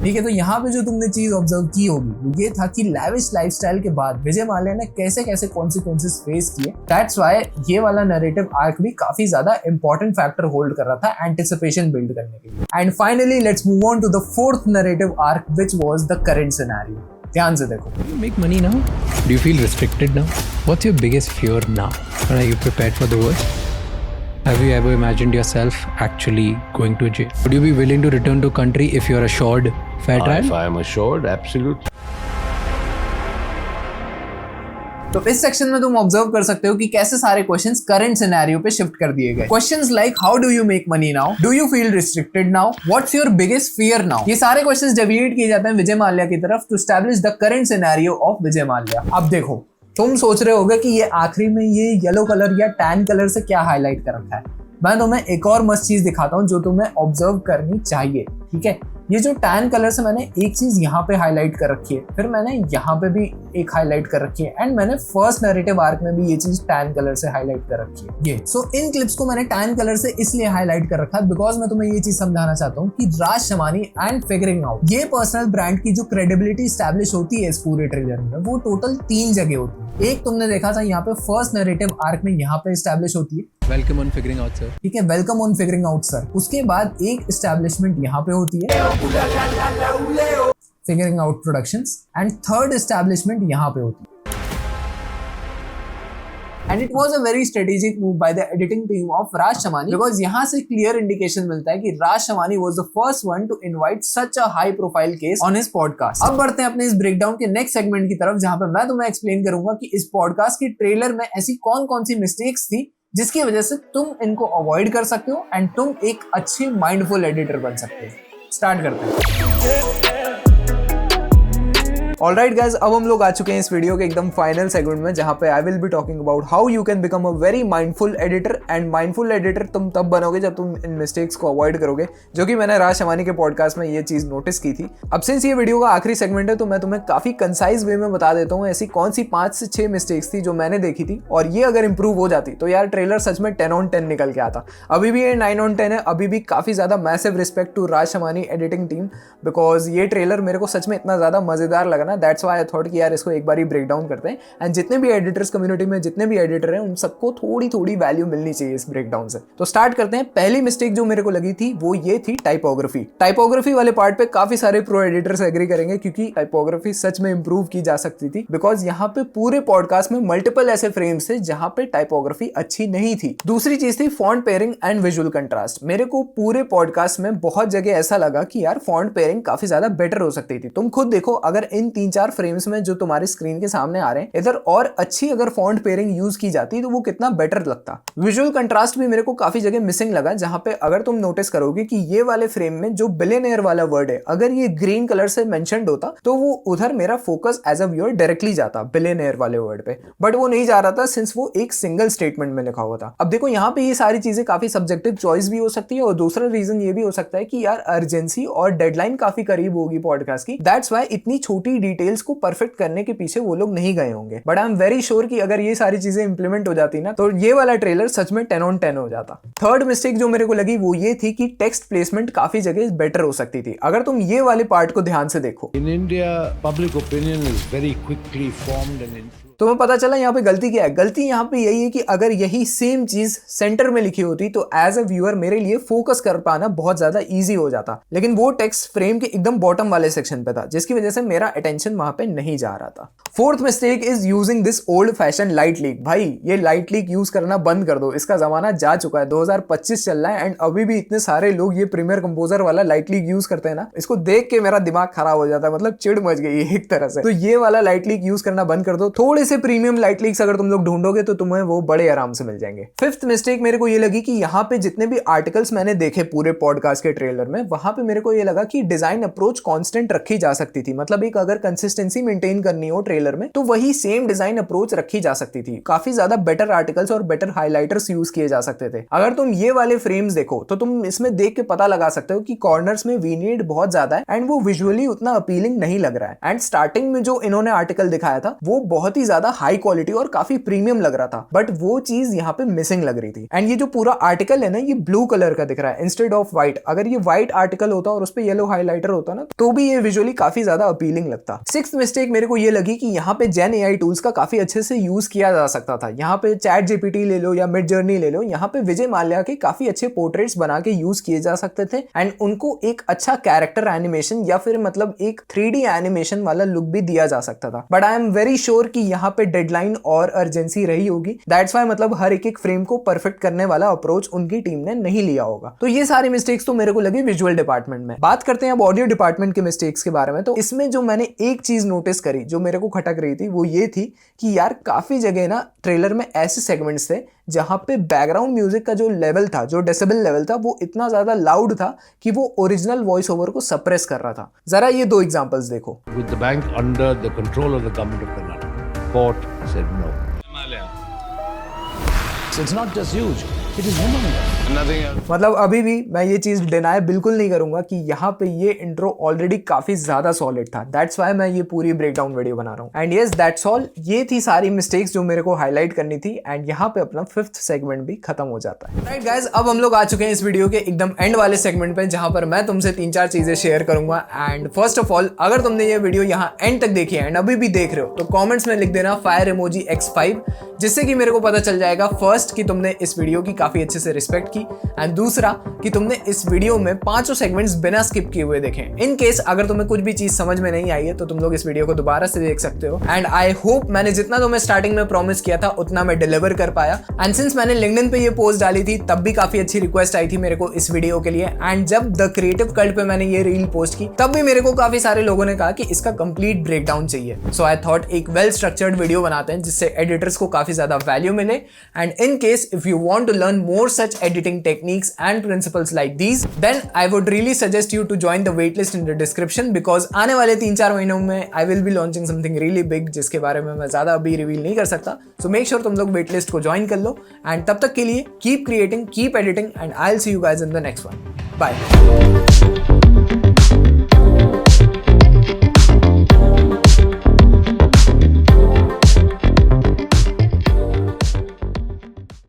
ठीक है, तो यहाँ पे जो तुमने चीज observe की होगी वो ये था कि लैविश लाइफस्टाइल के बाद विजय माल्या ने कैसे कैसे कॉन्सिक्वेंसेस फेस किए। दैट्स व्हाई ये वाला नैरेटिव आर्क भी काफी ज्यादा इंपॉर्टेंट फैक्टर होल्ड कर रहा था एंटिसिपेशन बिल्ड करने के लिए। And finally let's move on to the fourth narrative arc which was the current scenario. ध्यान से देखो। Do you make money now? Do you feel restricted now? What's your biggest fear now? Are you prepared for the worst? Have you ever imagined yourself actually going to jail? Would you be willing to return to country if you're assured fair trial? If I am assured, absolutely. तो इस section में तुम observe कर सकते हो कि कैसे सारे क्वेश्चंस करंट सिनेरियो पे शिफ्ट कर दिए गए। Questions like how do you make money now, do you feel restricted now, what's your biggest fear now, ये सारे क्वेश्चंस डेविएट किए जाते हैं विजय माल्या की तरफ to establish the current scenario of Vijay Mallya. अब देखो, तुम सोच रहे होगे कि ये आखिरी में ये येलो कलर या टैन कलर से क्या हाईलाइट कर रखा है। मैं तुम्हें एक और मस्त चीज दिखाता हूँ जो तुम्हें ऑब्जर्व करनी चाहिए। ठीक है, ये जो टैन कलर से मैंने एक चीज यहाँ पे हाईलाइट कर रखी है, फिर मैंने यहाँ पे भी एक हाईलाइट कर रखी है एंड मैंने फर्स्ट नैरेटिव आर्क में भी ये चीज टैन कलर से हाईलाइट कर रखी है। ये सो इन क्लिप्स को मैंने टैन कलर से इसलिए हाईलाइट कर रखा है बिकॉज मैं तुम्हें ये चीज समझाना चाहता हूँ कि Raj Shamani and figuring out, ये पर्सनल ब्रांड की जो क्रेडिबिलिटी स्टैब्लिश होती है इस पूरे ट्रेलर में, वो टोटल 3 जगह होती है। एक तुमने देखा था यहाँ पे फर्स्ट नैरेटिव आर्क में यहाँ पे स्टैब्लिश होती है, Welcome on Figuring Out, sir. ठीक है, welcome on figuring out sir. उसके बाद एक एस्टैब्लिशमेंट यहाँ पे होती है figuring out productions and third establishment यहाँ पे होती है। And it was a very strategic move by the editing team of Raj Shamani, because यहाँ से क्लियर इंडिकेशन मिलता है कि Raj Shamani was the first one to invite such a high profile case on his podcast. अब बढ़ते हैं अपने इस ब्रेकडाउन के नेक्स्ट सेगमेंट की तरफ, जहां पे मैं तुम्हें एक्सप्लेन करूंगा कि इस पॉडकास्ट की ट्रेलर में ऐसी कौन कौन सी मिस्टेक्स थी जिसकी वजह से तुम इनको अवॉइड कर सकते हो एंड तुम एक अच्छे माइंडफुल एडिटर बन सकते हो। स्टार्ट करते हैं। ऑलराइट गाइज, अब हम लोग आ चुके हैं इस वीडियो के एकदम फाइनल सेगमेंट में, जहां पे आई will be talking about how you can become a very mindful editor. And mindful editor तुम तब बनोगे जब तुम इन मिस्टेक्स को अवॉइड करोगे, जो कि मैंने राज शमानी के पॉडकास्ट में ये चीज नोटिस की थी। अब सिंस ये वीडियो का आखिरी सेगमेंट है तो मैं तुम्हें काफी कंसाइज वे में बता देता हूँ ऐसी कौन सी 5 से 6 मिस्टेक्स थी जो मैंने देखी थी, और ये अगर इंप्रूव हो जाती तो यार ट्रेलर सच में 10 on 10 निकल के आता। अभी भी ये 9 on 10 है, अभी भी काफी ज्यादा massive respect to Raj Shamani editing team, because ये ट्रेलर मेरे को सच में इतना ज्यादा मजेदार लगा ना, दैट्स व्हाई आई थॉट कि यार इसको एक बार ही ब्रेक डाउन करते हैं। एंड जितने भी एडिटर्स कम्युनिटी में जितने भी एडिटर हैं उन सबको थोड़ी थोड़ी वैल्यू मिलनी चाहिए इस ब्रेक डाउन से। तो स्टार्ट करते हैं। पहली मिस्टेक जो मेरे को लगी थी वो ये थी टाइपोग्राफी। टाइपोग्राफी वाले पार्ट पे काफी सारे प्रो एडिटर्स एग्री करेंगे, क्योंकि टाइपोग्राफी सच में इंप्रूव की जा सकती थी, बिकॉज यहाँ पे पूरे पॉडकास्ट में मल्टीपल ऐसे फ्रेम्स थे जहां पे टाइपोग्राफी अच्छी नहीं थी। दूसरी चीज थी font pairing and visual contrast. मेरे को पूरे पॉडकास्ट में बहुत जगह ऐसा लगा कि यार फॉन्ट पेयरिंग काफी ज्यादा बेटर हो सकती थी। तुम खुद देखो, अगर इन 3-4 फ्रेम्स में जो तुम्हारी स्क्रीन के सामने आ रहे हैं इधर और अच्छी अगर फॉन्ट पेयरिंग यूज की जाती तो वो कितना बेटर लगता। विजुअल कंट्रास्ट भी मेरे को काफी जगह मिसिंग लगा, जहां पे अगर तुम नोटिस करोगे कि ये वाले फ्रेम में जो बिलियनियर वाला वर्ड है अगर ये ग्रीन कलर से मेंशन्ड होता तो वो उधर मेरा focus as a viewer directly जाता बिलियनियर वाले वर्ड पे, बट वो नहीं जा रहा था सिंस वो एक सिंगल स्टेटमेंट में लिखा हुआ था। अब देखो यहाँ पे ये सारी चीजें काफी सब्जेक्टिव चॉइस भी हो सकती है, और दूसरा रीजन ये भी हो सकता है कि यार अर्जेंसी और डेडलाइन काफी करीब होगी पॉडकास्ट की, दैट्स व्हाई इतनी छोटी डिटेल्स को परफेक्ट करने के पीछे वो लोग नहीं गए होंगे। But I am very sure कि अगर ये सारी चीजें इंप्लीमेंट हो जाती ना तो ये वाला ट्रेलर सच में 10 on 10 हो जाता। थर्ड मिस्टेक जो मेरे को लगी वो ये थी कि टेक्स्ट प्लेसमेंट काफी जगह बेटर हो सकती थी। अगर तुम ये वाले पार्ट को ध्यान से देखो, In India, public opinion is very quickly formed and influenced. तुम्हें पता चला यहाँ पे गलती क्या है। गलती यहाँ पे यही है कि अगर यही सेम चीज सेंटर में लिखी होती तो एज अ व्यूअर मेरे लिए फोकस कर पाना बहुत ज्यादा इजी हो जाता, लेकिन वो टेक्स्ट फ्रेम के एकदम बॉटम वाले सेक्शन पे था, जिसकी वजह से मेरा अटेंशन वहां पे नहीं जा रहा था। Fourth mistake is using this old fashion light leak. भाई ये लाइट लीक यूज करना बंद कर दो, इसका जमाना जा चुका है। 2025 चल रहा है एंड अभी भी इतने सारे लोग ये प्रीमियर कंपोजर वाला लाइट लीक यूज करते हैं ना, इसको देख के मेरा दिमाग खराब हो जाता है, मतलब चिढ़ मच गई है एक तरह से। तो ये वाला लाइट लीक यूज करना बंद कर दो। थोड़े से प्रीमियम लाइट लीक्स अगर तुम लोग ढूंढोगे तो तुम्हें वो बड़े आराम से मिल जाएंगे। फिफ्थ मिस्टेक मेरे को ये लगी कि यहाँ पे जितने भी आर्टिकल्स मैंने देखे पूरे पॉडकास्ट के ट्रेलर में, वहां पे मेरे को ये लगा कि डिजाइन अप्रोच कांस्टेंट रखी जा सकती थी। मतलब एक अगर कंसिस्टेंसी मेंटेन करनी हो ट्रेलर में तो वही सेम डिजाइन अप्रोच रखी जा सकती थी। काफी ज्यादा बेटर आर्टिकल्स और बेटर हाइलाइटर्स यूज किए जा सकते थे। अगर तुम ये वाले फ्रेम्स देखो तो तुम इसमें देख के पता लगा सकते हो कि कॉर्नर्स में वी नीड बहुत ज्यादा है एंड वो विजुअली उतना अपीलिंग नहीं लग रहा है। एंड स्टार्टिंग में जो इन्होंने आर्टिकल दिखाया था वो बहुत ही ज्यादा हाई क्वालिटी और काफी प्रीमियम लग रहा था, बट वो चीज यहाँ पे मिसिंग लग रही थी। एंड ये जो पूरा आर्टिकल है ना ये ब्लू कलर का दिख रहा है इंस्टेड ऑफ व्हाइट। अगर ये व्हाइट आर्टिकल होता और उस पे येलो हाइलाइटर होता ना तो भी ये विजुअली काफी ज्यादा अपीलिंग लगता। सिक्स्थ मिस्टेक मेरे को ये लगी कि यहाँ पे जेन एआई टूल्स का काफी अच्छे से यूज किया जा सकता था। यहाँ पे चैट जीपीटी ले लो या मिड जर्नी ले लो, यहाँ पे विजय माल्या के काफी अच्छे पोर्ट्रेट्स बना के यूज किए जा सकते थे एंड उनको एक अच्छा कैरेक्टर एनिमेशन या फिर मतलब एक 3D एनिमेशन वाला लुक भी दिया जा सकता था। But I am very sure कि यहाँ पे डेडलाइन और अर्जेंसी रही होगी, दैट्स व्हाई मतलब हर एक फ्रेम को परफेक्ट करने वाला अप्रोच उनकी टीम ने नहीं लिया होगा। तो ये सारी मिस्टेक्स तो मेरे को लगी विजुअल डिपार्टमेंट में। बात करते हैं अब ऑडियो डिपार्टमेंट के मिस्टेक्स के बारे में। तो इसमें जो मैंने एक चीज नोटिस करी जो मेरे को खटक रही थी वो ये थी कि यार काफी जगह ना ट्रेलर में ऐसे सेगमेंट्स थे जहां पे बैकग्राउंड म्यूजिक का जो लेवल था, जो डेसिबल लेवल था, वो इतना ज्यादा लाउड था कि वो ओरिजिनल वॉइस ओवर को सप्रेस कर रहा था। जरा ये 2 एग्जांपल्स देखो। With the bank under the control of the government of Karnataka, court said no. So it's not just huge, it is humongous. Nothing else. मतलब अभी भी मैं ये चीज डिनाई बिल्कुल नहीं करूंगा कि यहाँ पे ये इंट्रो ऑलरेडी काफी ज्यादा सॉलिड था। दैट्स व्हाई मैं ये पूरी ब्रेकडाउन वीडियो बना रहा हूँ। एंड यस दैट्स ऑल, ये थी सारी मिस्टेक्स जो मेरे को हाईलाइट करनी थी एंड यहाँ पे अपना 5th सेगमेंट भी खत्म हो जाता है। राइट गाइस, अब हम लोग आ चुके हैं इस वीडियो के एकदम एंड वाले सेगमेंट पे जहां पर मैं तुमसे 3-4 चीजें शेयर करूंगा। एंड फर्स्ट ऑफ ऑल, अगर तुमने ये वीडियो यहाँ एंड तक देखी है एंड अभी भी देख रहे हो तो कॉमेंट्स में लिख देना फायर इमोजी X5, जिससे कि मेरे को पता चल जाएगा फर्स्ट कि तुमने इस वीडियो की काफी अच्छे से रिस्पेक्ट की, एंड दूसरा कि तुमने इस वीडियो में 5 सेगमेंट्स बिना स्किप किए हुए देखें। इन केस अगर तुम्हें कुछ भी चीज समझ में नहीं आई है तो तुम लोग इस वीडियो को दोबारा से देख सकते हो। एंड आई होप मैंने जितना तुम्हें स्टार्टिंग में प्रॉमिस किया था उतना मैं डिलीवर कर पाया। एंड सिंस मैंने लिंक्डइन पे ये पोस्ट डाली थी तब भी काफी अच्छी रिक्वेस्ट आई थी मेरे को इस वीडियो के लिए, एंड जब द क्रिएटिव कल्ट पे मैंने ये रील पोस्ट की तब भी मेरे को काफी सारे लोगों ने कहा कि इसका कंप्लीट ब्रेकडाउन चाहिए। सो आई थॉट एक वेल स्ट्रक्चर्ड वीडियो बनाते हैं जिससे एडिटर्स को काफी ज्यादा वैल्यू मिले। And in case if you want to learn more such editing techniques and principles like these, then I would really suggest you to join the wait list in the description, because आने वाले 3-4 महीनों में I will be launching something really big जिसके बारे में मैं ज्यादा अभी रिवील नहीं कर सकता। सो मेक श्योर तुम लोग वेट लिस्ट को ज्वाइन कर लो। एंड तब तक के लिए keep creating, keep editing, and I will see you guys in the next one. Bye.